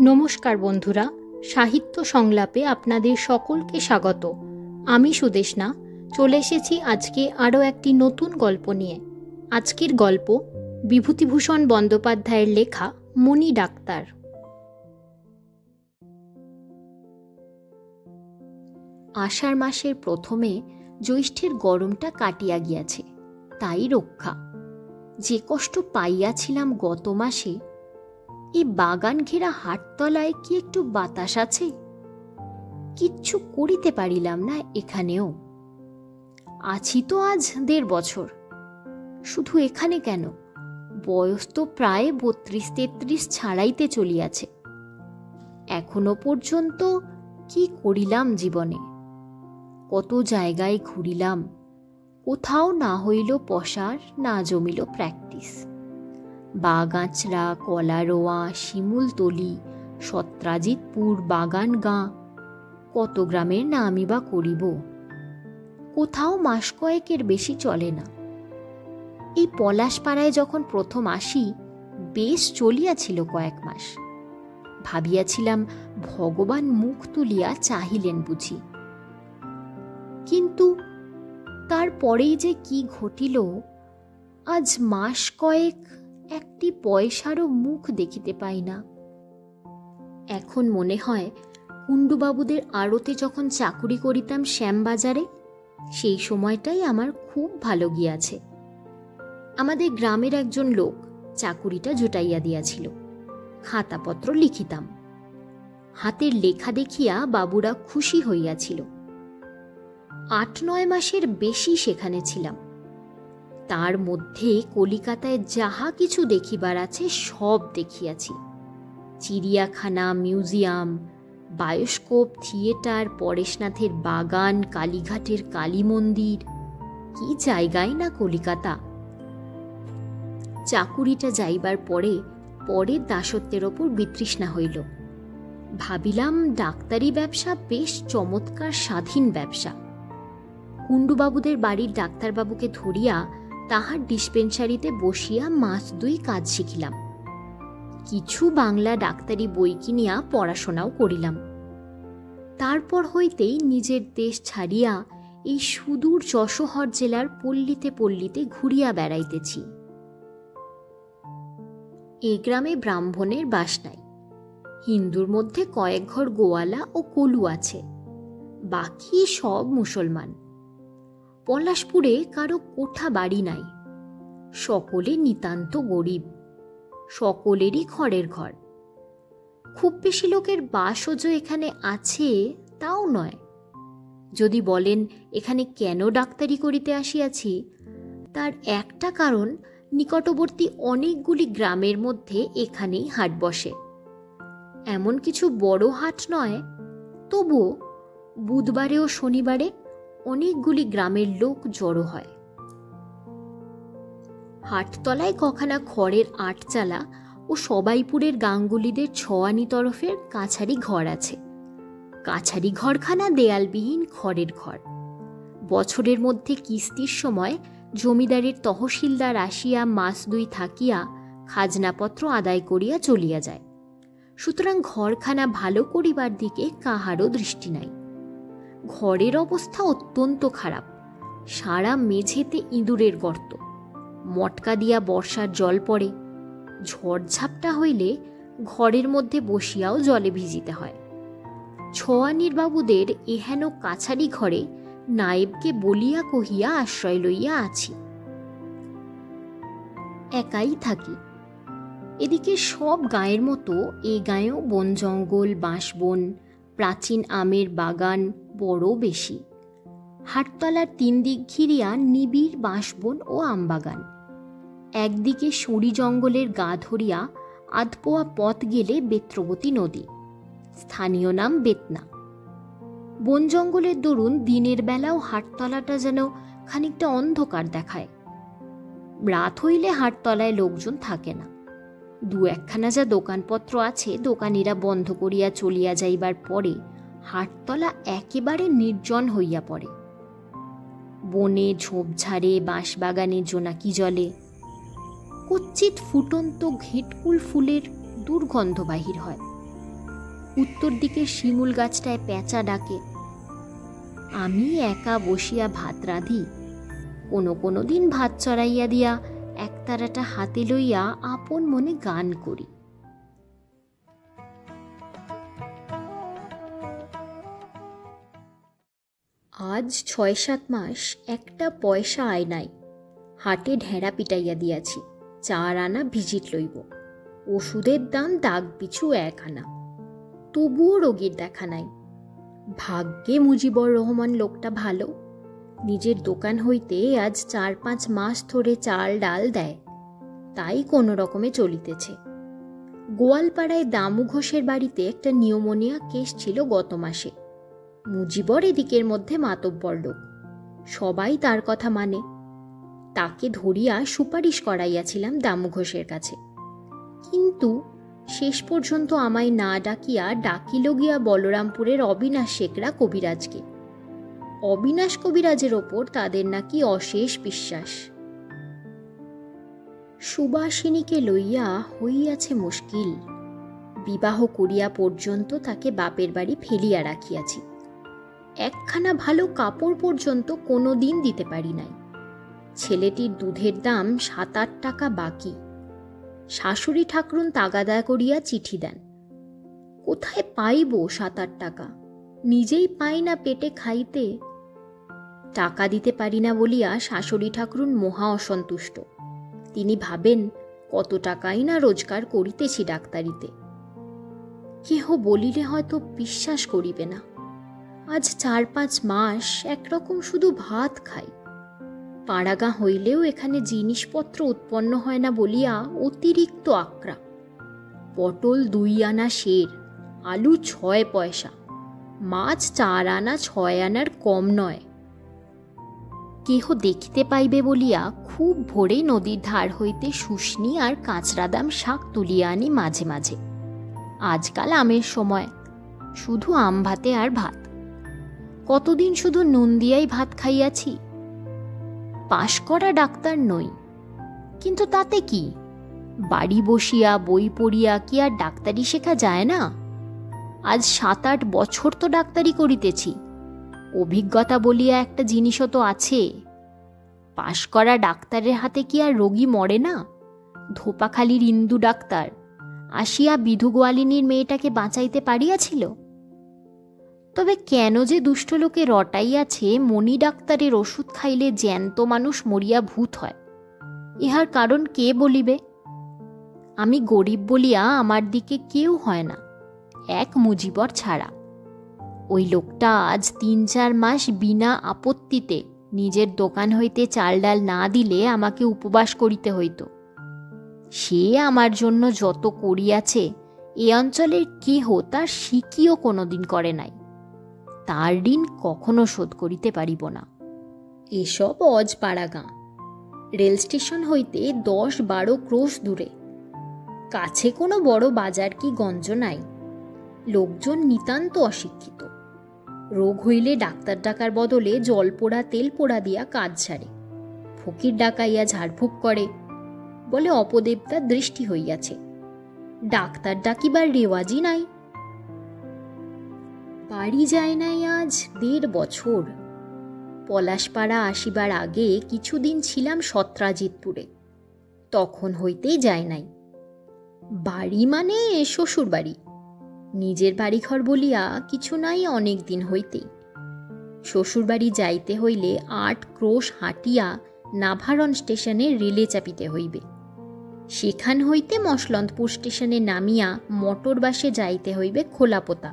নমস্কার বন্ধুরা, সাহিত্য সংলাপে আপনাদের সকলকে স্বাগত। আমি সুদেষ্ণা চলে এসেছি আজকে আরও একটি নতুন গল্প নিয়ে। আজকের গল্প বিভূতিভূষণ বন্দ্যোপাধ্যায়ের লেখা মণি ডাক্তার। আষাঢ় মাসের প্রথমে জ্যৈষ্ঠের গরমটা কাটিয়া গিয়াছে, তাই রক্ষা। যে কষ্ট পাইয়াছিলাম গত মাসে, এই বাগান ঘেরা হাটতলায় কি একটু বাতাস আছে? কিচ্ছু করিতে পারিলাম না এখানেও। আছি তো আজ 1.5 বছর। শুধু এখানে কেন, বয়স তো প্রায় 32-33 ছাড়াইতে চলিয়াছে। এখনো পর্যন্ত কি করিলাম জীবনে? কত জায়গায় ঘুরিলাম, কোথাও না হইল পসার, না জমিল প্র্যাকটিস। বাগাঁচড়া, কলারোয়া, শিমুলতলি, সত্রাজিতপুর, বাগান গাঁ, কত গ্রামের নামই বা করিব। কোথাও মাস কয়েকের বেশি চলে না। এই পলাশপাড়ায় যখন প্রথম আসি, বেশ চলিয়াছিল কয়েক মাস। ভাবিয়াছিলাম ভগবান মুখ তুলিয়া চাহিলেন বুঝি। কিন্তু তারপরেই যে কি ঘটিল, আজ মাস কয়েক একটি পয়সারও মুখ দেখিতে পাই না। এখন মনে হয় কুণ্ডুবাবুদের আড়তে যখন চাকুরি করিতাম শ্যামবাজারে, সেই সময়টাই আমার খুব ভালো গিয়াছে। আমাদের গ্রামের একজন লোক চাকুরিটা জুটাইয়া দিয়াছিল। খাতাপত্র লিখিতাম। হাতের লেখা দেখিয়া বাবুরা খুশি হইয়াছিল। 8-9 মাসের বেশি সেখানে ছিলাম। তার মধ্যে কলিকাতায় যাহা কিছু দেখিবার আছে সব দেখিয়াছি। চিড়িয়াখানা, মিউজিয়াম, বায়োস্কোপ, থিয়েটার, পরেশনাথের বাগান, কালীঘাটের কালী মন্দির, কি জায়গায় না কলিকাতা। চাকুরিটা যাইবার পরে পরের দাসত্বের ওপর বিতৃষ্ণা হইল। ভাবিলাম ডাক্তারি ব্যবসা বেশ চমৎকার স্বাধীন ব্যবসা। কুণ্ডুবাবুদের বাড়ির ডাক্তারবাবুকে ধরিয়া তাহার ডিসপেন্সারিতে বসিয়া 2 মাস কাজ শিখিলাম। কিছু বাংলা ডাক্তারি বই কিনিয়া পড়াশোনাও করিলাম। তারপর হইতেই নিজের দেশ ছাড়িয়া এই সুদূর যশোহর জেলার পল্লীতে পল্লীতে ঘুরিয়া বেড়াইতেছি। এ গ্রামে ব্রাহ্মণের বাস নাই। হিন্দুর মধ্যে কয়েক ঘর গোয়ালা ও কলু আছে, বাকি সব মুসলমান। পলাশপুরে কারো কোঠা বাড়ি নাই। সকলে নিতান্ত গরিব, সকলেরই খড়ের ঘর। খুব বেশি লোকের বাসও যে এখানে আছে তাও নয়। যদি বলেন এখানে কেন ডাক্তারি করিতে আসিয়াছি, তার একটা কারণ, নিকটবর্তী অনেকগুলি গ্রামের মধ্যে এখানেই হাট বসে। এমন কিছু বড় হাট নয়, তবুও বুধবারে ও শনিবারে অনেকগুলি গ্রামের লোক জড়ো হয়। হাটতলায় কখানা খড়ের আটচালা ও সবাইপুরের গাঙ্গুলিদের ছোয়ানি তরফের কাছারি ঘর আছে। কাছারি ঘরখানা দেয়ালবিহীন খড়ের ঘর। বছরের মধ্যে কিস্তির সময় জমিদারের তহসিলদার আসিয়া 2 মাস থাকিয়া খাজনাপত্র আদায় করিয়া চলিয়া যায়। সুতরাং ঘরখানা ভালো করিবার দিকে কাহারও দৃষ্টি নাই। ঘরের অবস্থা অত্যন্ত খারাপ। সারা মেঝেতে ইঁদুরের গর্ত। মটকা দিয়া বর্ষার জল পড়ে। ঝড়ঝাপটা হইলে ঘরের মধ্যে বসিয়াও জলে ভিজিতে হয়। ছোয়ানির বাবুদের এহেন কাছারি ঘরে নায়েবকে বলিয়া কহিয়া আশ্রয় লইয়া আছি। একাই থাকি। এদিকে সব গাঁয়ের মতো এ গাঁয়েও বন জঙ্গল, বাঁশবন, প্রাচীন আমের বাগান বড় বেশি। হাটতলার 3 দিক ঘিরিয়া নিবিড় বাঁশবন ও আমবাগান। একদিকে সরি জঙ্গলের গা ধরিয়া আধপোয়া পথ গেলে বেত্রবতী নদী, স্থানীয় নাম বেতনা। বন জঙ্গলের দরুন দিনের বেলাও হাটতলাটা যেন খানিকটা অন্ধকার দেখায়। রাত হইলে হাটতলায় লোকজন থাকে না। 2-1খানা যা দোকানপত্র আছে, দোকানিরা বন্ধ করিয়া চলিয়া যাইবার পরে হাটতলা একেবারে নির্জন হইয়া পড়ে। বনে, ঝোপঝাড়ে, বাঁশবাগানে জোনাকি জলে কচ্চিৎ ফুটন্ত ঘেটকুল ফুলের দুর্গন্ধ বাহির হয়। উত্তর দিকের শিমুল গাছটায় পেঁচা ডাকে। আমি একা বসিয়া ভাত রাঁধি, কোনো দিন ভাত চড়াইয়া দিয়া একতারাটা হাতে লইয়া আপন মনে গান করি। আজ ৬-৭ মাস একটা পয়সা আয় নাই। হাটে ঢেঁড়া পিটাইয়া দিয়াছি, 4 আনা ভিজিট লইব। ওষুধের দাম দাগ পিছু 1 আনা। তবুও রোগীর দেখা নাই। ভাগ্যে মুজিবর রহমান লোকটা ভালো, নিজের দোকান হইতে আজ 4-5 মাস ধরে চাল ডাল দেয়, তাই কোনো রকমে চলিতেছে। গোয়ালপাড়ায় দামু ঘোষের বাড়িতে একটা নিউমোনিয়া কেস ছিল গত মাসে। মুজিবর এদিকের মধ্যে মাতব্বর লোক, সবাই তার কথা মানে। তাকে ধরিয়া সুপারিশ করাইয়াছিলাম দামু ঘোষের কাছে, কিন্তু শেষ পর্যন্ত আমায় না ডাকিয়া ডাকিল গিয়া বলরামপুরের অবিনাশ শেখরা কবিরাজকে। অবিনাশ কবিরাজের ওপর তাদের নাকি অশেষ বিশ্বাস। সুবাসিনীকে লইয়া হইয়াছে মুশকিল। বিবাহ করিয়া পর্যন্ত তাকে বাপের বাড়ি ফেলিয়া রাখিয়াছি। একখানা ভালো কাপড় পর্যন্ত কোনো দিন দিতে পারি নাই। ছেলেটির দুধের দাম 7-8 টাকা বাকি। শাশুড়ি ঠাকরুন তাগাদা করিয়া চিঠি দেন। কোথায় পাইব 7-8 টাকা? নিজেই পাই না পেটে খাইতে। টাকা দিতে পারি না বলিয়া শাশুড়ি ঠাকরুন মহা অসন্তুষ্ট। তিনি ভাবেন কত টাকাই না রোজগার করিতেছি ডাক্তারিতে। কেহ বলিলে হয়তো বিশ্বাস করিবে না, আজ 4-5 মাস একরকম শুধু ভাত খাই। পাড়াগা হইলেও এখানে জিনিসপত্র উৎপন্ন হয় না বলিয়া অতিরিক্ত আক্রা। পটল 2 আনা সের, আলু 6 পয়সা, মাছ 4 আনা 6 আনার কম নয়। কেহ দেখিতে পাইবে বলিয়া খুব ভোরে নদীর ধার হইতে শুশনি আর কাঁচরাদাম শাক তুলিয়া আনি মাঝে মাঝে। আজকাল আমের সময়, শুধু আম ভাতে আর ভাত। কতদিন শুধু নুন দিয়াই ভাত খাইয়াছি। পাশ করা ডাক্তার নই, কিন্তু তাতে কি? বাড়ি বসিয়া বই পড়িয়া কি আর ডাক্তারি শেখা যায় না? আজ 7-8 বছর তো ডাক্তারি করিতেছি, অভিজ্ঞতা বলিয়া একটা জিনিসও তো আছে। পাশ করা ডাক্তারের হাতে কি আর রোগী মরে না? ধোপাখালির ইন্দু ডাক্তার আসিয়া বিধু গোয়ালিনীর মেয়েটাকে বাঁচাইতে পারিয়াছিল? তবে কেন যে দুষ্ট লোকে রটাইয়াছে মণি ডাক্তারের ওষুধ খাইলে জ্যান্ত মানুষ মরিয়া ভূত হয়, ইহার কারণ কে বলিবে? আমি গরিব বলিয়া আমার দিকে কেউ হয় না, এক মুজিবর ছাড়া। ওই লোকটা আজ 3-4 মাস বিনা আপত্তিতে নিজের দোকান হইতে চাল ডাল না দিলে আমাকে উপবাস করিতে হইত। সে আমার জন্য যত করিয়াছে এ অঞ্চলের কেহ তার শিকিও কোনোদিন করে নাই। তার ঋণ কখনো শোধ করিতে পারিব না। এসব অজপাড়া গাঁ, রেল স্টেশন হইতে 10-12 ক্রোশ দূরে। কাছে কোনো বড় বাজার কি গঞ্জ নাই। লোকজন নিতান্ত অশিক্ষিত। রোগ হইলে ডাক্তার ডাকার বদলে জল পোড়া তেল পোড়া দিয়া কাজ ছাড়ে। ফকির ডাকাইয়া ঝাড়ফুঁক করে, বলে অপদেবতার দৃষ্টি হইয়াছে। ডাক্তার ডাকিবার রেওয়াজই নাই। বাড়ি যায় নাই আজ 1.5 বছর। পলাশপাড়া আসিবার আগে কিছুদিন ছিলাম সত্রাজিতপুরে, তখন হইতেই যায় নাই। বাড়ি মানে শ্বশুর বাড়ি, নিজের বাড়িঘর বলিয়া কিছু নাই অনেক দিন হইতেই। শ্বশুরবাড়ি যাইতে হইলে 8 ক্রোশ হাঁটিয়া নাভারণ স্টেশনে রেলে চাপিতে হইবে। সেখান হইতে মসলন্দপুর স্টেশনে নামিয়া মোটর বাসে যাইতে হইবে খোলাপোতা।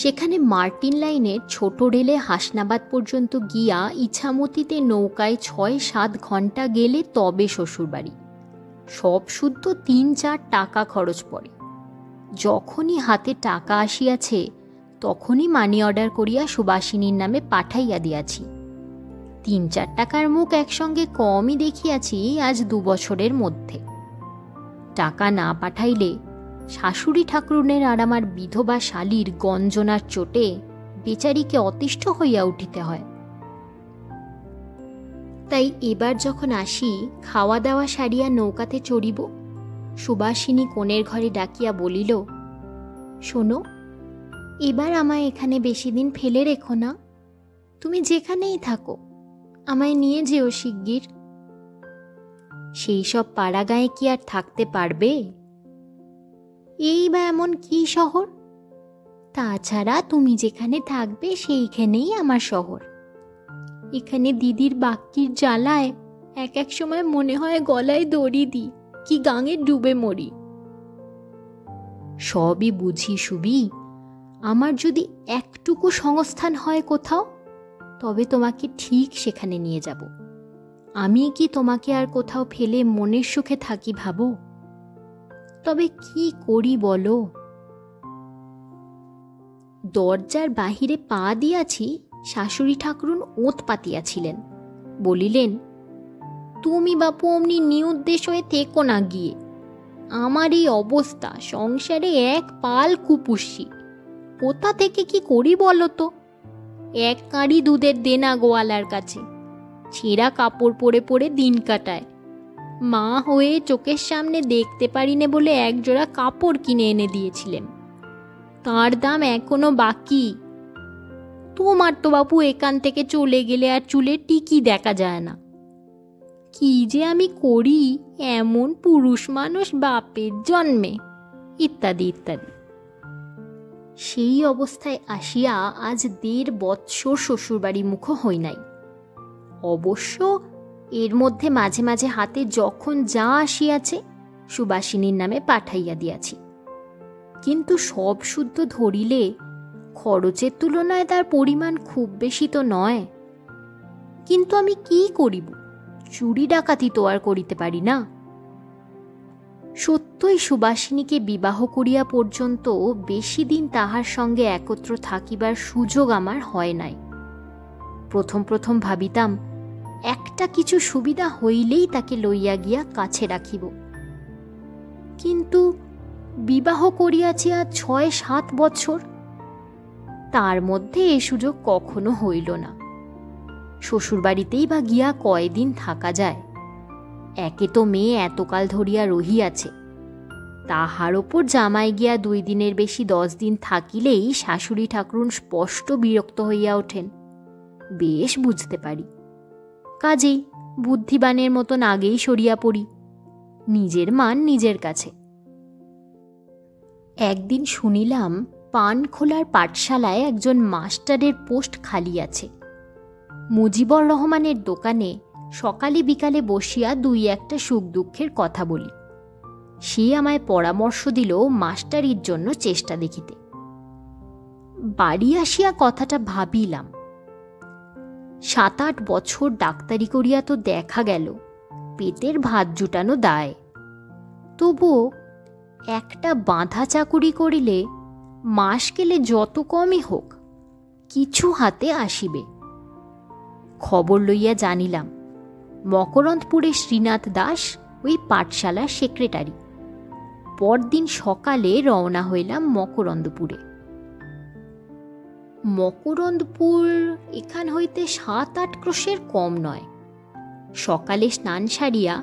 সেখানে মার্টিন লাইনের ছোট রেলে হাসনাবাদ পর্যন্ত গিয়া ইছামতিতে নৌকায় 6-7 ঘন্টা গেলে তবে শ্বশুরবাড়ি। সব শুদ্ধ 3-4 টাকা খরচ পড়ে। যখনই হাতে টাকা আসিয়াছে তখনই মানি অর্ডার করিয়া সুবাসিনীর নামে পাঠাইয়া দিয়াছি। 3-4 টাকার মুখ একসঙ্গে কমই দেখিয়াছি আজ 2 বছরের মধ্যে। টাকা না পাঠাইলে শাশুড়ি ঠাকুরনের আর আমার বিধবা শালীর গঞ্জনার চোটে বেচারিকে অতিষ্ঠ হইয়া উঠিতে হয়। তাই এবার যখন আসি খাওয়া দাওয়া সারিয়া নৌকাতে চড়িব, সুবাসিনী কোণের ঘরে ডাকিয়া বলিল, শোনো, এবার আমায় এখানে বেশি দিন ফেলে রেখো না। তুমি যেখানেই থাকো, আমায় নিয়ে যেও শিগগির। সেই সব পাড়া গাঁয়ে কি আর থাকতে পারবে? এই বা এমন কি শহর? তাছাড়া তুমি যেখানে থাকবে সেইখানেই আমার শহর। এখানে দিদির বাক্যির জ্বালায় এক এক সময় মনে হয় গলায় দড়ি দিই, কি গাঙে ডুবে মরি। সবই বুঝি সুবি, আমার যদি একটুকু সংস্থান হয় কোথাও, তবে তোমাকে ঠিক সেখানে নিয়ে যাব। আমি কি তোমাকে আর কোথাও ফেলে মনের সুখে থাকি ভাবো? তবে কি করি বলো? দরজার বাহিরে পা দিয়াছি, শাশুড়ি ঠাকুরুন ওঁত পাতিয়াছিলেন। বলিলেন, তুমি বাপু অমনি নিউদ্দেশ হয়ে থেকো না গিয়ে। আমার এই অবস্থা, সংসারে এক পাল কুপুষি, কোথা থেকে কি করি বলো তো? এক কাঁড়ি দুধের দেনা গোয়ালার কাছে, ছেঁড়া কাপড় পরে পরে দিন কাটায়। মা হয়ে চোখের সামনে দেখতে পারিনে বলে একজোড়া কাপড় কিনে এনে দিয়েছিলেন, তার দাম এখনো বাকি। তোমার তো বাপু এখান থেকে চলে গেলে আর চুলে টিকি দেখা যায় না। কি যে আমি করি এমন পুরুষ মানুষ বাপের জন্মে, ইত্যাদি ইত্যাদি। সেই অবস্থায় আসিয়া আজ 1.5 বৎসর শ্বশুরবাড়ি মুখ হই নাই। অবশ্য এর মধ্যে মাঝে মাঝে হাতে যখন যা আসিয়াছে সুবাসিনীর নামে পাঠাইয়া দিয়াছি, কিন্তু সব শুদ্ধ ধরিলে খরচের তুলনায় তার পরিমাণ খুব বেশি তো নয়। কিন্তু আমি কি করিব? চুরি ডাকাতি তো আর করিতে পারি না। সত্যই সুবাসিনীকে বিবাহ করিয়া পর্যন্ত বেশি দিন তাহার সঙ্গে একত্র থাকিবার সুযোগ আমার হয় নাই। প্রথম প্রথম ভাবিতাম একটা কিছু সুবিধা হইলেই তাকে লইয়া গিয়া কাছে রাখিব, কিন্তু বিবাহ করিয়াছি আজ 6-7 বছর, তার মধ্যে এ সুযোগ কখনো হইল না। শ্বশুরবাড়িতেই বা গিয়া কয়দিন থাকা যায়? একে তো মেয়ে এতকাল ধরিয়া রহিয়াছে, তাহার ওপর জামাই গিয়া 2 দিনের বেশি 10 দিন থাকিলেই শাশুড়ি ঠাকুরুন স্পষ্ট বিরক্ত হইয়া ওঠেন, বেশ বুঝতে পারি। কাজেই বুদ্ধিবানের মতন আগেই সরিয়া পড়ি, নিজের মান নিজের কাছে। একদিন শুনিলাম পানখোলার পাঠশালায় একজন মাস্টারের পোস্ট খালি আছে। মুজিবর রহমানের দোকানে সকালে বিকালে বসিয়া 2-1টা সুখ দুঃখের কথা বলি। সে আমায় পরামর্শ দিল মাস্টারির জন্য চেষ্টা দেখিতে। বাড়ি আসিয়া কথাটা ভাবিলাম। 7-8 বছর ডাক্তারি করিয়া তো দেখা গেল পেটের ভাত জুটানো দায়। তবুও একটা বাঁধা চাকুরি করিলে মাস গেলে যত কমই হোক কিছু হাতে আসিবে। খবর লইয়া জানিলাম মকরন্দপুরে শ্রীনাথ দাস ওই পাঠশালার সেক্রেটারি। পরদিন সকালে রওনা হইলাম মকরন্দপুরে। মকরন্দপুর এখান হইতে 7-8 ক্রোশের কম নয়। সকালে স্নান সারিয়া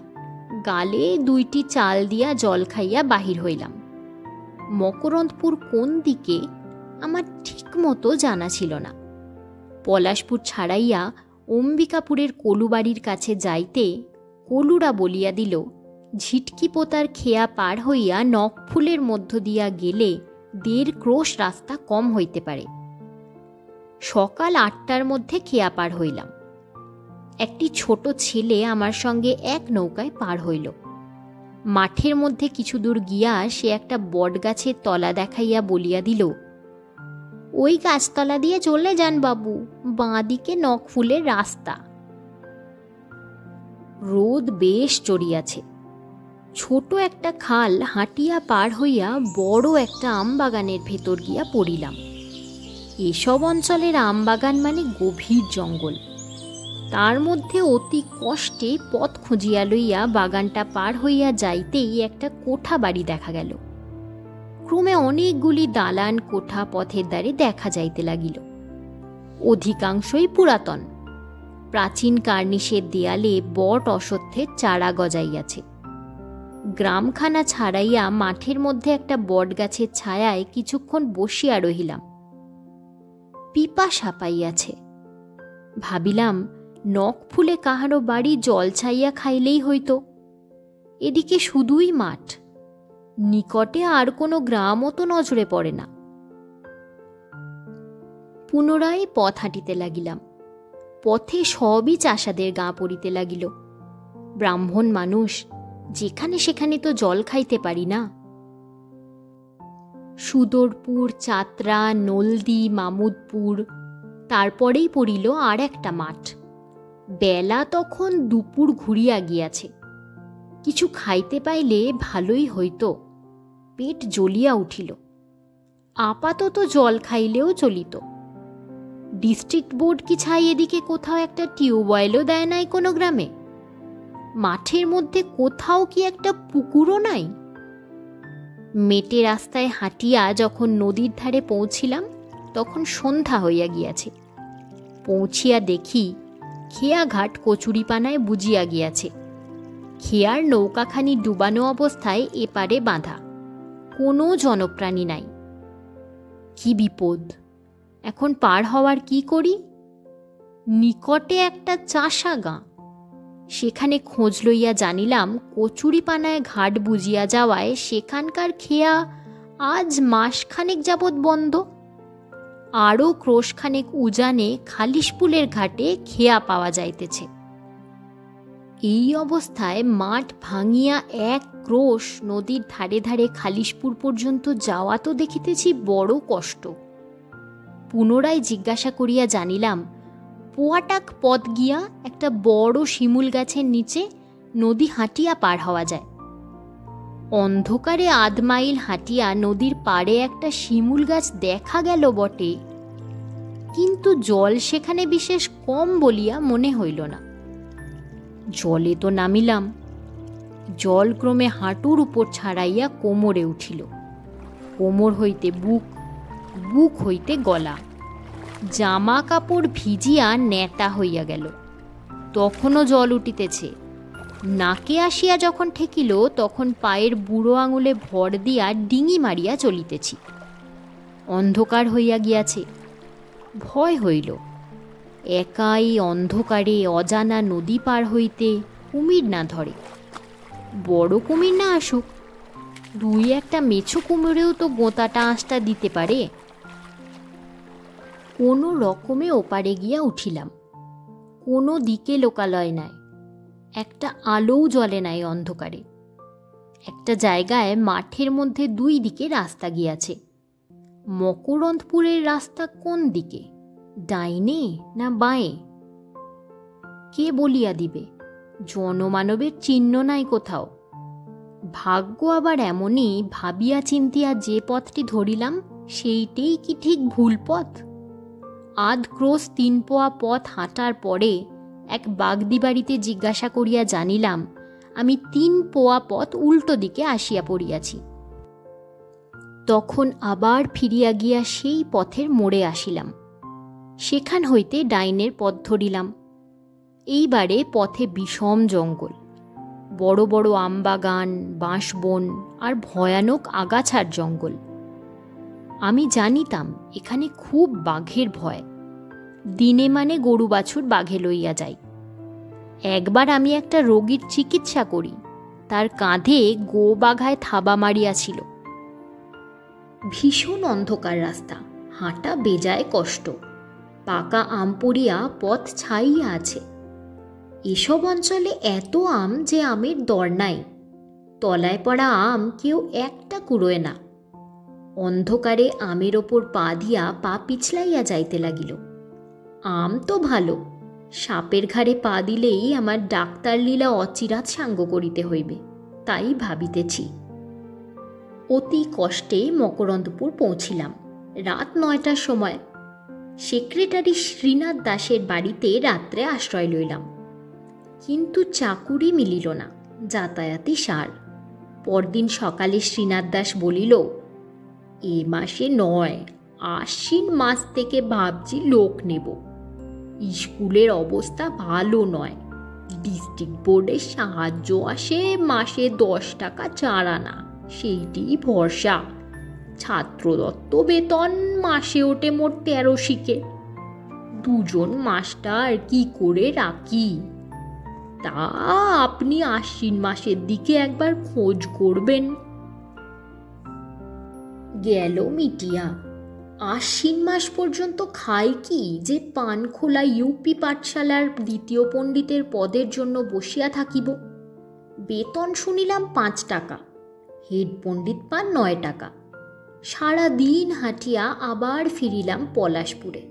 গালে 2টি চাল দিয়া জল খাইয়া বাহির হইলাম। মকরন্দপুর কোন দিকে আমার ঠিক মতো জানা ছিল না। পলাশপুর ছাড়াইয়া অম্বিকাপুরের কলুবাড়ির কাছে যাইতে কলুরা বলিয়া দিল, ঝিটকি পোতার খেয়া পার হইয়া নখফুলের মধ্য দিয়া গেলে 1.5 ক্রোশ রাস্তা কম হইতে পারে। সকাল 8টার মধ্যে খেয়া পার হইলাম। একটি ছোট ছেলে আমার সঙ্গে এক নৌকায় পার হইল। মাঠের মধ্যে কিছু দূর গিয়া সে একটা বটগাছের তলা দেখাইয়া বলিয়া দিল, ওই গাছতলা দিয়ে চলে যান বাবু, বাঁ দিকে নখফুলের রাস্তা। রোদ বেশ চড়িয়াছে। ছোট একটা খাল হাঁটিয়া পার হইয়া বড় একটা আমবাগানের ভেতর গিয়া পড়িলাম। এসব অঞ্চলের আমবাগান মানে গভীর জঙ্গল। তার মধ্যে অতি কষ্টে পথ খুঁজিয়া লইয়া বাগানটা পার হইয়া যাইতেই একটা কোঠা বাড়ি দেখা গেল। ক্রমে অনেকগুলি দালান কোঠা পথের দ্বারে দেখা যাইতে লাগিল। অধিকাংশই পুরাতন। প্রাচীন কার্নিশের দেয়ালে বট অশ্বত্থের চারা গজাইয়াছে। গ্রামখানা ছাড়াইয়া মাঠের মধ্যে একটা বট গাছের ছায়ায় কিছুক্ষণ বসিয়া রহিলাম। পিপাসা পাইয়াছে। ভাবিলাম নখ ফুলে কাহারো বাড়ি জল ছাইয়া খাইলেই হইত। এদিকে শুধুই মাঠ, নিকটে আর কোনো গ্রামও তো নজরে পড়ে না। পুনরায় পথ হাঁটিতে লাগিলাম। পথে সবই চাষাদের গা পড়িতে লাগিল। ব্রাহ্মণ মানুষ, যেখানে সেখানে তো জল খাইতে পারি না। সুদরপুর, চাতরা, নলদি, মামুদপুর, তারপরেই পড়িল আর একটা মাঠ। বেলা তখন দুপুর ঘুরিয়া গিয়াছে। কিছু খাইতে পাইলে ভালোই হইত। পেট জ্বলিয়া উঠিল। আপাতত জল খাইলেও চলিত। ডিস্ট্রিক্ট বোর্ড কি ছাই এদিকে কোথাও একটা টিউবওয়েলও দেয় নাই কোনো গ্রামে? মাঠের মধ্যে কোথাও কি একটা পুকুরও নাই? মেটে রাস্তায় হাঁটিয়া যখন নদীর ধারে পৌঁছিলাম, তখন সন্ধ্যা হইয়া গিয়াছে। পৌঁছিয়া দেখি খেয়াঘাট কচুরিপানায় বুঝিয়া গিয়াছে। খেয়ার নৌকাখানি ডুবানো অবস্থায় এপারে বাঁধা, কোনো জনপ্রাণী নাই। কি বিপদ! এখন পার হওয়ার কি করি? নিকটে একটা চাষা গাঁ, সেখানে খোঁজ লইয়া জানিলাম কচুরিপানায় ঘাট বুঝিয়া যাওয়ায় সেখানকার খেয়া আজ মাসখানেক যাবৎ বন্ধ। আরও ক্রোশখানেক উজানে খালিশপুলের ঘাটে খেয়া পাওয়া যাইতেছে। এই অবস্থায় মাঠ ভাঙিয়া এক ক্রোশ নদীর ধারে ধারে খালিশপুর পর্যন্ত যাওয়া তো দেখিতেছি বড় কষ্ট। পুনরায় জিজ্ঞাসা করিয়া জানিলাম পোয়াটাক পথ গিয়া একটা বড় শিমুল গাছের নিচে নদী হাঁটিয়া পার হওয়া যায়। অন্ধকারে 1/2 মাইল হাঁটিয়া নদীর পাড়ে একটা শিমুল গাছ দেখা গেল বটে, কিন্তু জল সেখানে বিশেষ কম বলিয়া মনে হইল না। জলে তো নামিলাম। জল ক্রমে হাঁটুর উপর ছাড়াইয়া কোমরে উঠিল। কোমর হইতে বুক, বুক হইতে গলা। জামা কাপড় ভিজিয়া নেতা হইয়া গেল। তখনও জল উঠিতেছে। নাকে আসিয়া যখন ঠেকিল, তখন পায়ের বুড়ো আঙুলে ভর দিয়া ডিঙি মারিয়া চলিতেছি। অন্ধকার হইয়া গিয়াছে। ভয় হইল। একাই অন্ধকারে অজানা নদী পার হইতে কুমির না ধরে। বড় কুমির না আসুক, 2-1টা মেছো কুমিরেও তো গোঁতাটা আঁশটা দিতে পারে। কোনো রকমে ওপারে গিয়া উঠিলাম। কোনো দিকে লোকালয় নাই, একটা আলোও জ্বলে নাই অন্ধকারে। একটা জায়গায় মাঠের মধ্যে 2 দিকে রাস্তা গিয়াছে। মকরন্দপুরের রাস্তা কোন দিকে, ডাইনে না বাঁয়ে? কে বলিয়া দিবে? জনমানবের চিহ্ন নাই কোথাও। ভাগ্য আবার এমনই, ভাবিয়া চিন্তিয়া যে পথটি ধরিলাম সেইটেই কি ঠিক ভুল পথ? 1/2 ক্রোশ 3 পোয়া পথ হাঁটার পরে এক বাগদি বাড়িতে জিজ্ঞাসা করিয়া জানিলাম আমি 3 পোয়া পথ উল্টো দিকে আসিয়া পড়িয়াছি। তখন আবার ফিরিয়া গিয়া সেই পথের মোড়ে আসিলাম। সেখান হইতে ডাইনের পথ ধরিলাম। এইবারে পথে বিষম জঙ্গল, বড় বড় আমবাগান, বাঁশবন আর ভয়ানক আগাছার জঙ্গল। আমি জানিতাম এখানে খুব বাঘের ভয়। দিনে মানে গরু বাছুর বাঘে লইয়া যাই। একবার আমি একটা রোগীর চিকিৎসা করি, তার কাঁধে গো বাঘায় থাবা মারিয়াছিল। ভীষণ অন্ধকার রাস্তা, হাঁটা বেজায় কষ্ট। পাকা আম পড়িয়া পথ ছাইয়া আছে। এসব অঞ্চলে এত আম যে আমের দর নাই। তলায় পড়া আম কেউ একটা কুড়োয় না। অন্ধকারে আমের ওপর পা দিয়া পা পিছলাইয়া যাইতে লাগিল। আম তো ভালো, সাপের ঘাড়ে পা দিলেই আমার ডাক্তার লীলা অচিরাত সাঙ্গ করিতে হইবে, তাই ভাবিতেছি। অতি কষ্টে মকরন্দপুর পৌঁছিলাম রাত 9টার সময়। সেক্রেটারি শ্রীনাথ দাসের বাড়িতে রাত্রে আশ্রয় লইলাম, কিন্তু চাকুরি মিলিল না, যাতায়াতি সার। পরদিন সকালে শ্রীনাথ দাস বলিল, এ মাসে নয়, আশ্বিন মাস থেকে ভাবছি লোক নেব। স্কুলের অবস্থা ভালো নয়। ডিস্ট্রিক্ট বোর্ডের সাহায্য আসে মাসে 10 টাকা চার আনা, সেইটি ভরসা। ছাত্রদত্ত বেতন মাসে ওঠে মোট 1300। দুজন মাস্টার কি করে রাখি? তা আপনি আশ্বিন মাসের দিকে একবার খোঁজ করবেন। গেল মিটিয়া। আশ্বিন মাস পর্যন্ত খাই কি যে পানখোলা ইউপি পাঠশালার দ্বিতীয় পণ্ডিতের পদের জন্য বসিয়া থাকিব? বেতন শুনিলাম 5 টাকা, হেড পণ্ডিত পান 9 টাকা। সারা দিন হাঁটিয়া আবার ফিরিলাম পলাশপুরে।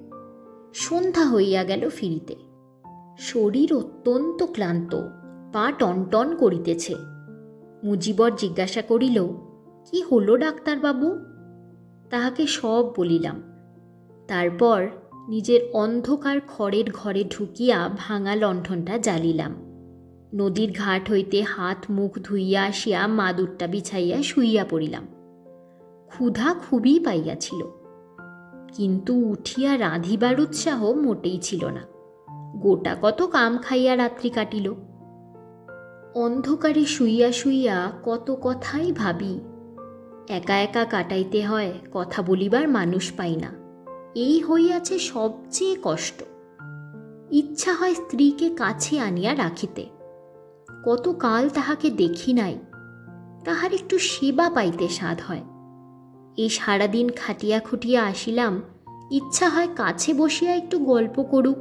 সন্ধ্যা হইয়া গেল ফিরিতে। শরীর অত্যন্ত ক্লান্ত, পা টনটন করিতেছে। মুজিবর জিজ্ঞাসা করিল, কি হলো ডাক্তারবাবু? তাহাকে সব বলিলাম। তারপর নিজের অন্ধকার খড়ের ঘরে ঢুকিয়া ভাঙা লণ্ঠনটা জ্বালিলাম। নদীর ঘাট হইতে হাত মুখ ধুইয়া আসিয়া মাদুরটা বিছাইয়া শুইয়া পড়িলাম। ক্ষুধা খুবই পাইয়াছিল, কিন্তু উঠিয়া রাঁধিবার উৎসাহ মোটেই ছিল না। গোটা কত কাম খাইয়া রাত্রি কাটিল। অন্ধকারে শুইয়া শুইয়া কত কথাই ভাবি। একা একা কাটাইতে হয়, কথা বলিবার মানুষ পাই না, এই হইয়াছে সবচেয়ে কষ্ট। ইচ্ছা হয় স্ত্রীকে কাছে আনিয়া রাখিতে। কতকাল তাহাকে দেখি নাই, তাহার একটু সেবা পাইতে সাধ হয়। এই সারাদিন খাটিয়া খুটিয়া আসিলাম, ইচ্ছা হয় কাছে বসিয়া একটু গল্প করুক,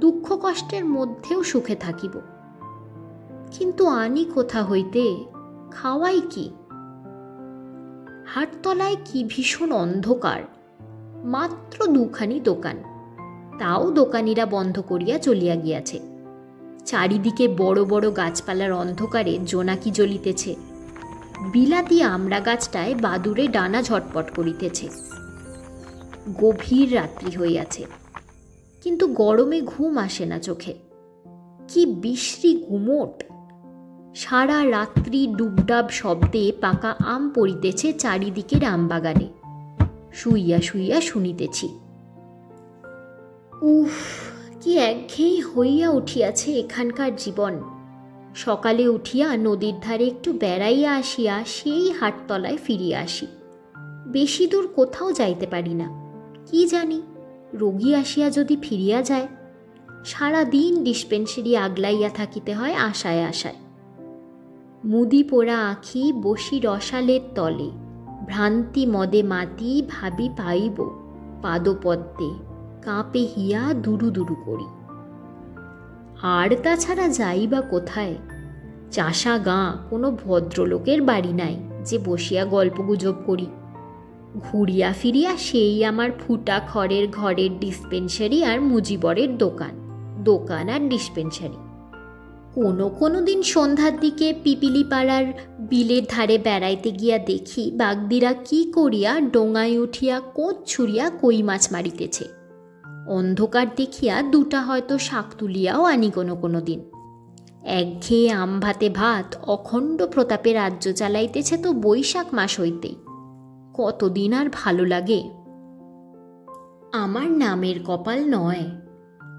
দুঃখ কষ্টের মধ্যেও সুখে থাকিব। কিন্তু আনি কোথা হইতে, খাওয়াই কি? হাটতলায় কি ভীষণ অন্ধকার, মাত্র 2খানি দোকান, তাও দোকানিরা বন্ধ করিয়া চলিয়া গিয়াছে। চারিদিকে বড় বড় গাছপালার অন্ধকারে জোনাকি জ্বলিতেছে। বিলাতি আমড়া গাছটায় বাদুড়ে ডানা ঝটপট করিতেছে। গভীর রাত্রি হইয়াছে, কিন্তু গরমে ঘুম আসে না চোখে। কি বিশ্রী গুমোট! সারা রাত্রি ডুবডাব শব্দে পাকা আম পড়িতেছে চারিদিকের আমবাগানে। শুইয়া শুইয়া শুনিতেছি। উফ, কি একঘেয়েই হইয়া উঠিয়াছে এখানকার জীবন। সকালে উঠিয়া নদীর ধারে একটু বেড়াইয়া আসিয়া সেই হাটতলায় ফিরিয়া আসি। বেশি দূর কোথাও যাইতে পারি না। কি জানি, রোগী আসিয়া যদি ফিরিয়া যায়। সারা দিন ডিসপেন্সারি আগলাইয়া থাকিতে হয় আশায় আশায়। মুদি পোড়া আঁখি বসি রসালের তলে, ভ্রান্তি মদে মাতি ভাবি পাইব পাদপদ্মে, কাঁপে হিয়া দুরু দুরু করি। আর তাছাড়া যাই বা কোথায়? চাষা গাঁ, কোনো ভদ্রলোকের বাড়ি নাই যে বসিয়া গল্পগুজব করি। ঘুরিয়া ফিরিয়া সেই আমার ফুটা খড়ের ঘরের ডিসপেন্সারি আর মুজিবরের দোকান, দোকান আর ডিসপেন্সারি। কোনো দিন সন্ধ্যার দিকে পিপিলিপাড়ার বিলের ধারে বেড়াইতে গিয়া দেখি বাগদিরা কি করিয়া ডোঙায় উঠিয়া কোঁচ ছুড়িয়া কই মাছ মারিতেছে। অন্ধকার দেখিয়া 2টা হয়তো শাক তুলিয়াও আনি কোনো দিন। একঘেয়ে আম ভাতে ভাত অখণ্ড প্রতাপে রাজ্য চালাইতেছে তো বৈশাখ মাস হইতেই। কতদিন আর ভালো লাগে? আমার নামের কপাল নয়।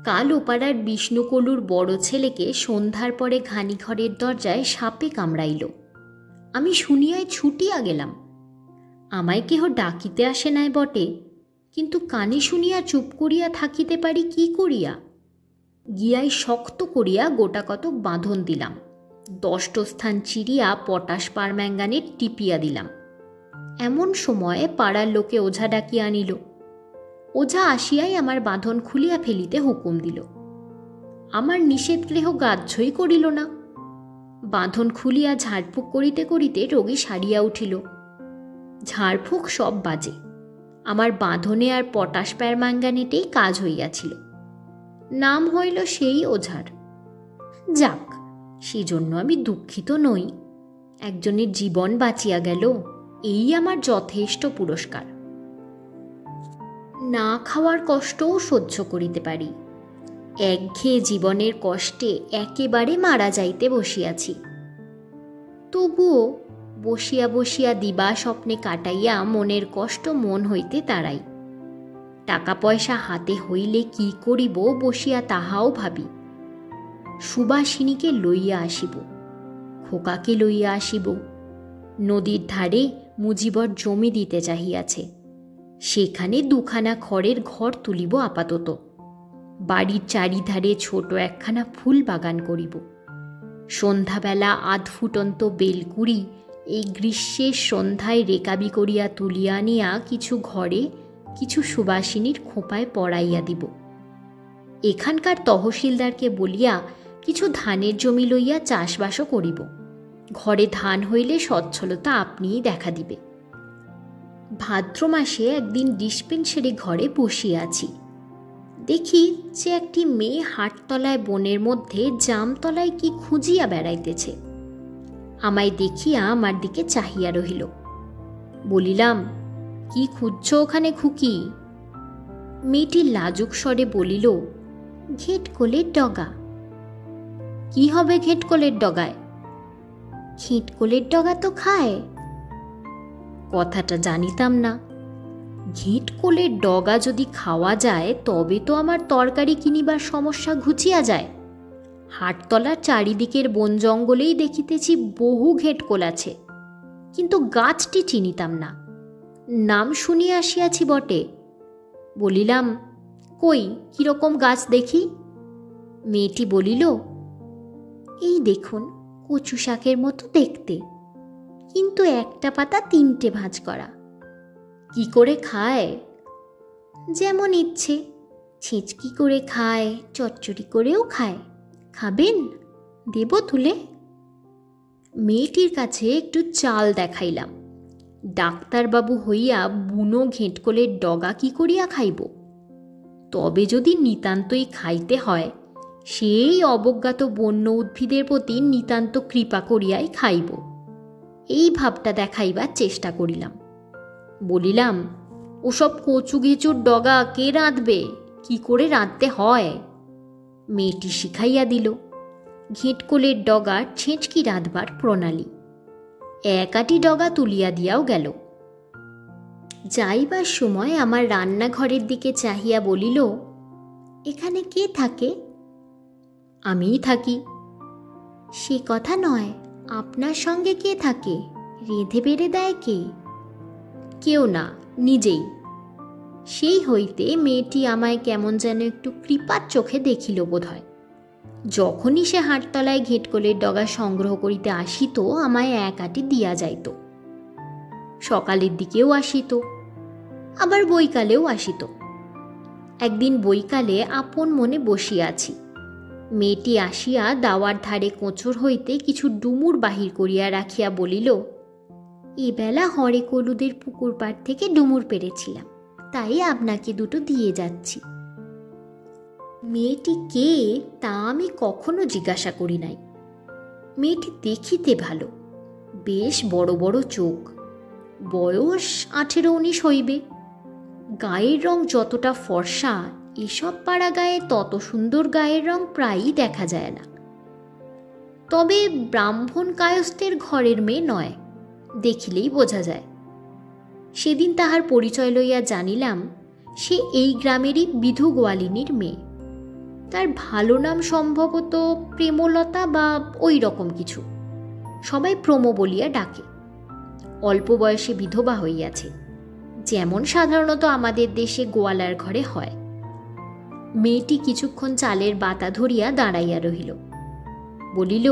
কাল ওপাড়ার বিষ্ণুকলুর বড় ছেলেকে সন্ধ্যার পরে ঘানি ঘরের দরজায় সাপে কামড়াইল। আমি শুনিয়াই ছুটিয়া গেলাম। আমায় কেহ ডাকিতে আসে নাই বটে, কিন্তু কানে শুনিয়া চুপ করিয়া থাকিতে পারি কি করিয়া? গিয়াই শক্ত করিয়া গোটা কতক বাঁধন দিলাম। 10টো স্থান চিরিয়া পটাশ পারম্যাঙ্গানেট টিপিয়া দিলাম। এমন সময়ে পাড়ার লোকে ওঝা ডাকিয়া আনিল। ওঝা আসিয়াই আমার বাঁধন খুলিয়া ফেলিতে হুকুম দিল। আমার নিষেধ গৃহ গ্রাহ্যই করিল না। বাঁধন খুলিয়া ঝাড়ফুঁক করিতে করিতে রোগী সারিয়া উঠিল। ঝাড়ফুঁক সব বাজে, আমার বাঁধনে আর পটাশ পারম্যাঙ্গানেটেই কাজ হইয়াছিল। নাম হইল সেই ওঝার। যাক, সেজন্য আমি দুঃখিত নই। একজনের জীবন বাঁচিয়া গেল, এই আমার যথেষ্ট পুরস্কার। না খাওয়ার কষ্টও সহ্য করিতে পারি। একঘেয়ে জীবনের কষ্টে একেবারে মারা যাইতে বসিয়াছি। তবুও বসিয়া বসিয়া দিবা স্বপ্নে কাটাইয়া মনের কষ্ট মন হইতে তাড়াই। টাকা পয়সা হাতে হইলে কি করিব বসিয়া তাহাও ভাবি। সুবাসিনীকে লইয়া আসিব, খোকাকে লইয়া আসিব। নদীর ধারে মুজিবর জমি দিতে চাহিয়াছে, সেখানে দুখানা খড়ের ঘর তুলিব আপাতত। বাড়ির চারিধারে ছোট একখানা ফুল বাগান করিব। সন্ধ্যাবেলা আধ ফুটন্ত বেলকুড়ি এই গ্রীষ্মের সন্ধ্যায় রেকাবি করিয়া তুলিয়া আনিয়া কিছু ঘরে কিছু সুবাসিনীর খোঁপায় পড়াইয়া দিব। এখানকার তহসিলদারকে বলিয়া কিছু ধানের জমি লইয়া চাষবাসও করিব। ঘরে ধান হইলে সচ্ছলতা আপনিই দেখা দিবে। ভাদ্র মাসে একদিন ডিসপেন্সারি ঘরে বসিয়া আছি, দেখি যে একটি মেয়ে হাটতলায় বনের মধ্যে জামতলায় কি খুঁজিয়া বেড়াইতেছে। আমায় দেখিয়া আমার দিকে চাহিয়া রহিল। বলিলাম, কি খুঁজছ ওখানে খুকি? মেয়েটি লাজুক স্বরে বলিল, ঘেটকোলের ডগা। কি হবে ঘেটকোলের ডগায়? ঘেটকোলের ডগা তো খায়। কথাটা জানিতাম না। ঘেটকোলের ডগা যদি খাওয়া যায় তবে তো আমার তরকারি কিনিবার সমস্যা ঘুচিয়া যায়। হাটতলার চারিদিকের বন জঙ্গলেই দেখিতেছি বহু ঘেটকোল আছে, কিন্তু গাছটি চিনিতাম না। নাম শুনিয়া আসিয়াছি বটে। বলিলাম, কই কিরকম গাছ দেখি? মেয়েটি বলিল, এই দেখুন, কচু শাকের মতো দেখতে, কিন্তু একটা পাতা 3টে ভাঁজ করা। কি করে খায়? যেমন ইচ্ছে, ছিঁচকি করে খায়, চচ্চড়ি করেও খায়। খাবেন? দেব তুলে? মেয়েটির কাছে একটু চাল দেখাইলাম। ডাক্তারবাবু হইয়া বুনো ঘেঁটকোলের ডগা কি করিয়া খাইব? তবে যদি নিতান্তই খাইতে হয়, সেই অবজ্ঞাত বন্য উদ্ভিদের প্রতি নিতান্ত কৃপা করিয়াই খাইব, এই ভাবটা দেখাইবার চেষ্টা করিলাম। বলিলাম, ওসব কচু ঘেঁচুর ডগা কে রাঁধবে? কি করে রাঁধতে হয়? মেয়েটি শিখাইয়া দিল ঘেঁটকোলের ডগার ছেঁচকি রাঁধবার প্রণালী। একাটি ডগা তুলিয়া দিয়াও গেল। যাইবার সময় আমার রান্নাঘরের দিকে চাহিয়া বলিল, এখানে কে থাকে? আমিই থাকি। সে কথা নয়, আপনার সঙ্গে কে থাকে? রেঁধে বেড়ে দেয় কে? কেউ না, নিজেই। সেই হইতে মেয়েটি আমায় কেমন যেন একটু কৃপার চোখে দেখিল বোধ হয়। যখনই সে হাটতলায় ঘেঁটকোলের ডগা সংগ্রহ করিতে আসিত, আমায় এক আটি দিয়া যাইত। সকালের দিকেও আসিত, আবার বৈকালেও আসিত। একদিন বৈকালে আপন মনে বসিয়া আছি। মেয়েটি আসিয়া দাওয়ার ধারে কোঁচর হইতে কিছু ডুমুর বাহির করিয়া রাখিয়া বলিল, এবেলা হরে কলুদের পুকুর পাড় থেকে ডুমুর পেরেছিলাম, তাই আপনাকে দুটো দিয়ে যাচ্ছি। মেয়েটি কে তা আমি কখনো জিজ্ঞাসা করি নাই। মেয়েটি দেখিতে ভালো, বেশ বড় বড় চোখ, বয়স 18-19 হইবে। গায়ের রং যতটা ফর্সা, এসব পাড়া গায়ে তত সুন্দর গায়ের রং প্রায়ই দেখা যায় না। তবে ব্রাহ্মণ কায়স্থের ঘরের মেয়ে নয়, দেখিলেই বোঝা যায়। সেদিন তাহার পরিচয় লইয়া জানিলাম সে এই গ্রামেরই বিধু গোয়ালিনীর মেয়ে। তার ভালো নাম সম্ভবত প্রেমলতা বা ওই রকম কিছু, সবাই প্রমো বলিয়া ডাকে। অল্প বয়সে বিধবা হইয়াছে, যেমন সাধারণত আমাদের দেশে গোয়ালার ঘরে হয়। মেয়েটি কিছুক্ষণ চালের বাতা ধরিয়া দাঁড়াইয়া রহিল। বলিল,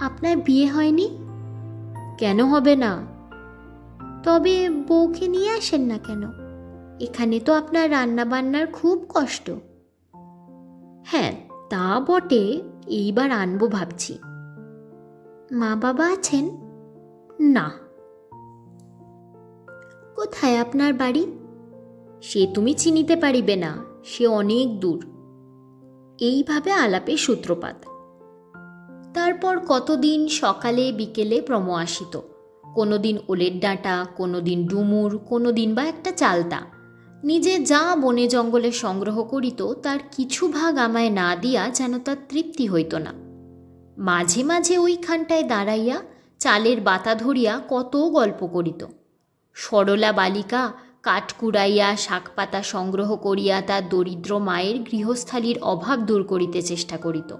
আপনার বিয়ে হয়নি? কেন হবে না? তবে বউকে নিয়ে আসেন না কেন? এখানে তো আপনার রান্না বান্নার খুব কষ্ট। হ্যাঁ, তা বটে, এইবার আনবো ভাবছি। মা বাবা আছেন? না। কোথায় আপনার বাড়ি? সে তুমি চিনিতে পারিবে না, সে অনেক দূর। এইভাবে আলাপে সূত্রপাত। তারপর কতদিন সকালে বিকেলে প্রম আসিত। কোনোদিন ওলের ডাঁটা, কোনোদিন ডুমুর, কোনোদিন বা একটা চালতা। নিজে যা বনে জঙ্গলে সংগ্রহ করিত তার কিছু ভাগ আমায় না দিয়া যেন তার তৃপ্তি হইত না। মাঝে মাঝে ওইখানটায় দাঁড়াইয়া চালের বাতা ধরিয়া কত গল্প করিত। সরলা বালিকা কাঠ কুড়াইয়া শাকপাতা সংগ্রহ করিয়া তার দরিদ্র মায়ের গৃহস্থালীর অভাব দূর করিতে চেষ্টা করিত।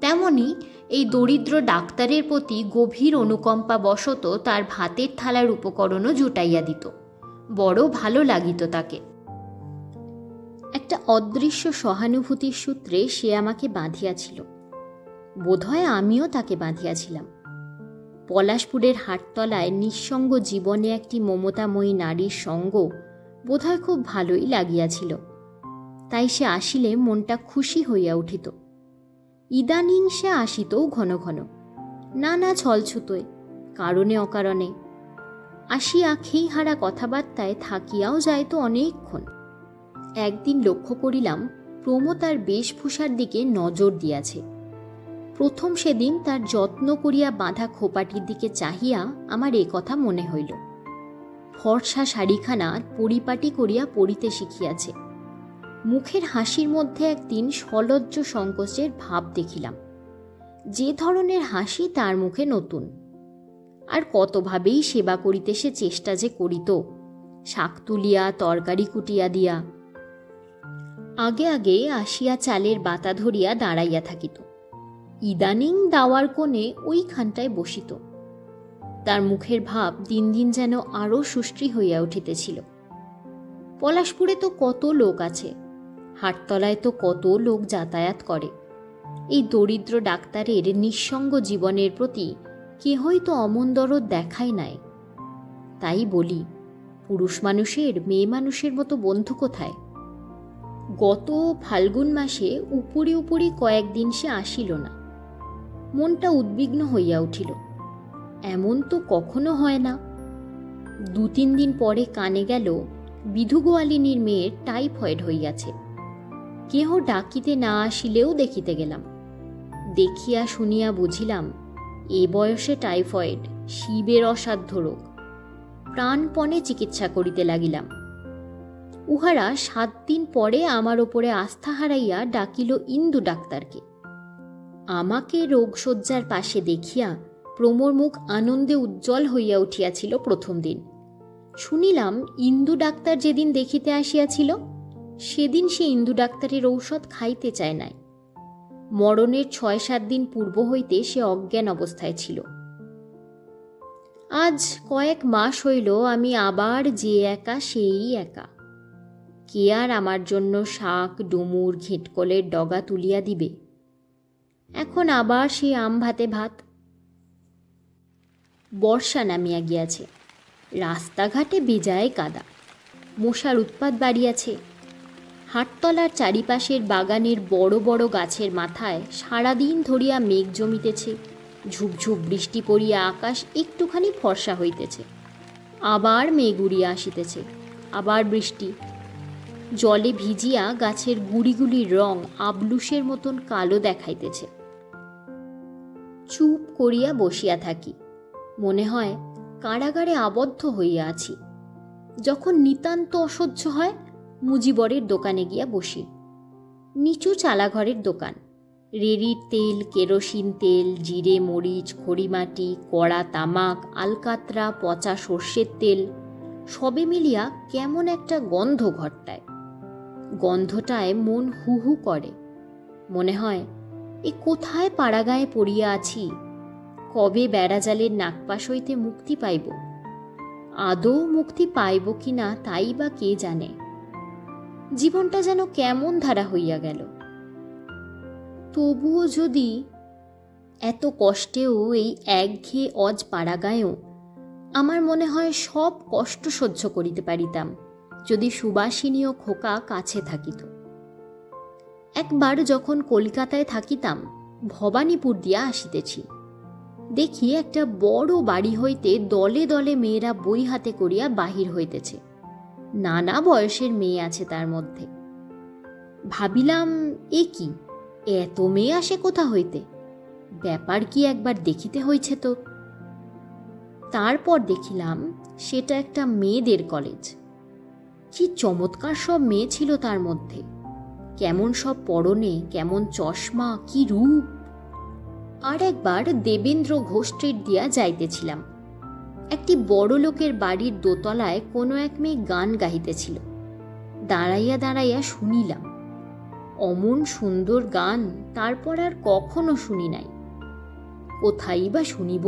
তেমনি এই দরিদ্র ডাক্তারের প্রতি গভীর অনুকম্পা বশত তার ভাতের থালার উপকরণও জুটাইয়া দিত। বড় ভালো লাগিত তাকে। একটা অদৃশ্য সহানুভূতির সূত্রে সে আমাকে বাঁধিয়াছিল। বোধহয় আমিও তাকে বাঁধিয়াছিলাম। পলাশপুরের হাটতলায় নিঃসঙ্গ জীবনে একটি মমতাময়ী নারীর সঙ্গ বোধহয় খুব ভালোই লাগিয়াছিল। তাই সে আসিলে মনটা খুশি হইয়া উঠিত। ইদানিং সে আসিতও ঘন ঘন, নানা ছলছুতোয়, কারণে অকারণে। আসিয়া খেইহারা কথাবার্তায় থাকিয়াও যাইত অনেকক্ষণ। একদিন লক্ষ্য করিলাম প্রমোদ তার বেশভূষার দিকে নজর দিয়াছে। প্রথম সেদিন তার যত্ন করিয়া বাঁধা খোপাটির দিকে চাহিয়া আমার এ কথা মনে হইল। ফর্সা শাড়িখানা পরিপাটি করিয়া পরিতে শিখিয়াছে। মুখের হাসির মধ্যে একদিন সলজ্জ সংকোচের ভাব দেখিলাম। যে ধরনের হাসি তার মুখে নতুন। আর কতভাবেই সেবা করিতে সে চেষ্টা যে করিত, শাক তুলিয়া তরকারি কুটিয়া দিয়া। আগে আগে আসিয়া চালের বাতা ধরিয়া দাঁড়াইয়া থাকিত। ইদানিং দাওয়ার কোণে ওইখানটায় বসিত। তার মুখের ভাব দিন দিন যেন আরও সুষ্ঠী হইয়া উঠিতেছিল। পলাশপুরে তো কত লোক আছে, হাটতলায় তো কত লোক যাতায়াত করে। এই দরিদ্র ডাক্তারের নিঃসঙ্গ জীবনের প্রতি কেহই তো অমন দরদ দেখায় নাই। তাই বলি, পুরুষ মানুষের মেয়ে মানুষের মতো বন্ধু কোথায়? গত ফাল্গুন মাসে উপরি উপরি কয়েকদিন সে আসিল না। মনটা উদ্বিগ্ন হইয়া উঠিল। এমন তো কখনো হয় না। 2-3 দিন পরে কানে গেল বিধু গোয়ালিনীর মেয়ের টাইফয়েড হইয়াছে। কেহ ডাকিতে না আসিলেও দেখিতে গেলাম। দেখিয়া শুনিয়া বুঝিলাম এ বয়সে টাইফয়েড শিবের অসাধ্য রোগ। প্রাণপণে চিকিৎসা করিতে লাগিলাম। উহারা 7 দিন পরে আমার ওপরে আস্থা হারাইয়া ডাকিল ইন্দু ডাক্তারকে। আমাকে রোগশয্যার পাশে দেখিয়া প্রমোর মুখ আনন্দে উজ্জ্বল হইয়া উঠিয়াছিল প্রথম দিন। শুনিলাম ইন্দু ডাক্তার যেদিন দেখিতে আসিয়াছিল সেদিন সে ইন্দু ডাক্তারের ঔষধ খাইতে চায় নাই। মরণের 6-7 দিন পূর্ব হইতে সে অজ্ঞান অবস্থায় ছিল। আজ কয়েক মাস হইল আমি আবার যে একা সেই একা। কে আর আমার জন্য শাক ডুমুর ঘিটকলের ডগা তুলিয়া দিবে? এখন আবার সেই আম ভাতে ভাত। বর্ষা নামিয়া গিয়াছে। রাস্তাঘাটে বেজায় কাদা। মশার উৎপাত বাড়িয়াছে। হাটতলার চারিপাশের বাগানের বড় বড় গাছের মাথায় সারাদিন ধরিয়া মেঘ জমিতেছে। ঝুপঝুপ বৃষ্টি পড়িয়া আকাশ একটুখানি ফর্সা হইতেছে। আবার মেঘ উড়িয়া আসিতেছে, আবার বৃষ্টি। জলে ভিজিয়া গাছের গুড়িগুলির রং আবলুসের মতন কালো দেখাইতেছে। চুপ করিয়া বসিয়া থাকি। মনে হয় কারাগারে আবদ্ধ হইয়া আছি। যখন নিতান্ত অসহ্য হয় মুজিবরের দোকানে গিয়া বসি। নিচু চালাঘরের দোকান। রেড়ির তেল, কেরোসিন তেল, জিরে মরিচ, খড়িমাটি, কড়া তামাক, আলকাতরা, পচা সর্ষের তেল সবে মিলিয়া কেমন একটা গন্ধ ঘরটায়। গন্ধটায় মন হু হু করে। মনে হয় এ কোথায় পাড়াগাঁয়ে পড়িয়া আছি? কবে বেড়াজালের নাগপাশ হইতে মুক্তি পাইব? আদৌ মুক্তি পাইব কি না তাই বা কে জানে। জীবনটা যেন কেমন ধারা হইয়া গেল। তবুও যদি এত কষ্টেও এই একঘেয়ে অজ পাড়াগাঁয়েও আমার মনে হয় সব কষ্ট সহ্য করিতে পারিতাম যদি সুবাসিনী ও খোকা কাছে থাকিত। একবার যখন কলকাতায় থাকিতাম ভবানীপুর দিয়া আসিতেছি, দেখি একটা বড় বাড়ি হইতে দলে দলে মেয়েরা বই হাতে করিয়া বাহির হইতেছে। নানা বয়সের মেয়ে আছে তার মধ্যে। ভাবিলাম এ কি, এত মেয়ে আসে কোথা হইতে? ব্যাপার কি একবার দেখিতে হইছে তো। তারপর দেখিলাম সেটা একটা মেয়েদের কলেজ। কি চমৎকার সব মেয়ে ছিল তার মধ্যে। কেমন সব পরনে, কেমন চশমা, কি রূপ। আর একবার দেবেন্দ্র ঘোষ স্ট্রিট দিয়া যাইতেছিলাম। একটি বড় লোকের বাড়ির দোতলায় কোনো এক মেয়ে গান গাহিতেছিল। দাঁড়াইয়া দাঁড়াইয়া শুনিলাম। অমন সুন্দর গান তারপর আর কখনো শুনি নাই। কোথায় বা শুনিব?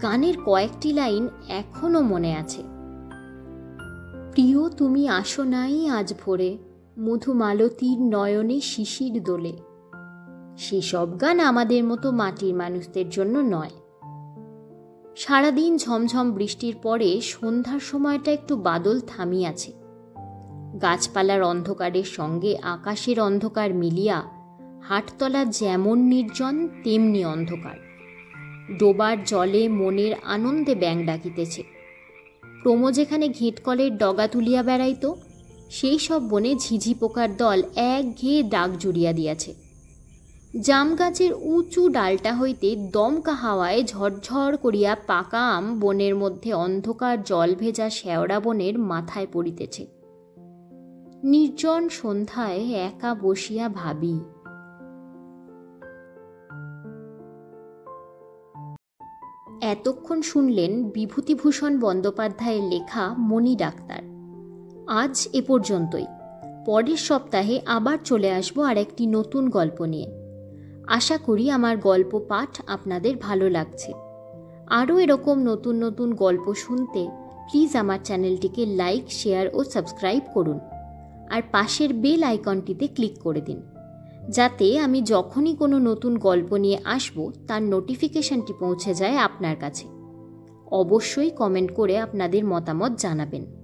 গানের কয়েকটি লাইন এখনো মনে আছে। প্রিয় তুমি আসো নাই আজ ভোরে, মধুমালতীর নয়নে শিশির দোলে। সেসব গান আমাদের মতো মাটির মানুষদের জন্য নয়। সারাদিন ঝমঝম বৃষ্টির পরে সন্ধ্যার সময়টা একটু বাদল থামিয়াছে। গাছপালার অন্ধকারের সঙ্গে আকাশের অন্ধকার মিলিয়া হাটতলা যেমন নির্জন তেমনি অন্ধকার। ডোবার জলে মনের আনন্দে ব্যাঙ ডাকিতেছে। প্রমো যেখানে ঘেঁটকলের ডগা তুলিয়া বেড়াইত, সেই সব বনে ঝিঝি পোকার দল একঘেয়ে ডাক জুড়িয়া দিয়াছে। জাম গাছের উঁচু ডালটা হইতে দমকা হাওয়ায় ঝরঝর করিয়া পাকা আম বনের মধ্যে অন্ধকার জল ভেজা শেওড়া বনের মাথায় পড়িতেছে। নির্জন সন্ধ্যায় একা বসিয়া ভাবি, এতক্ষণ শুনলেন বিভূতিভূষণ বন্দ্যোপাধ্যায়ের লেখা মণি ডাক্তার। আজ এ পর্যন্তই। পরের সপ্তাহে আবার চলে আসবো আর একটি নতুন গল্প নিয়ে। আশা করি আমার গল্প পাঠ আপনাদের ভালো লাগছে। আরও এরকম নতুন নতুন গল্প শুনতে প্লিজ আমার চ্যানেলটিকে লাইক, শেয়ার ও সাবস্ক্রাইব করুন। আর পাশের বেল আইকনটিতে ক্লিক করে দিন, যাতে আমি যখনই কোনো নতুন গল্প নিয়ে আসব তার নোটিফিকেশনটি পৌঁছে যায় আপনার কাছে। অবশ্যই কমেন্ট করে আপনাদের মতামত জানাবেন।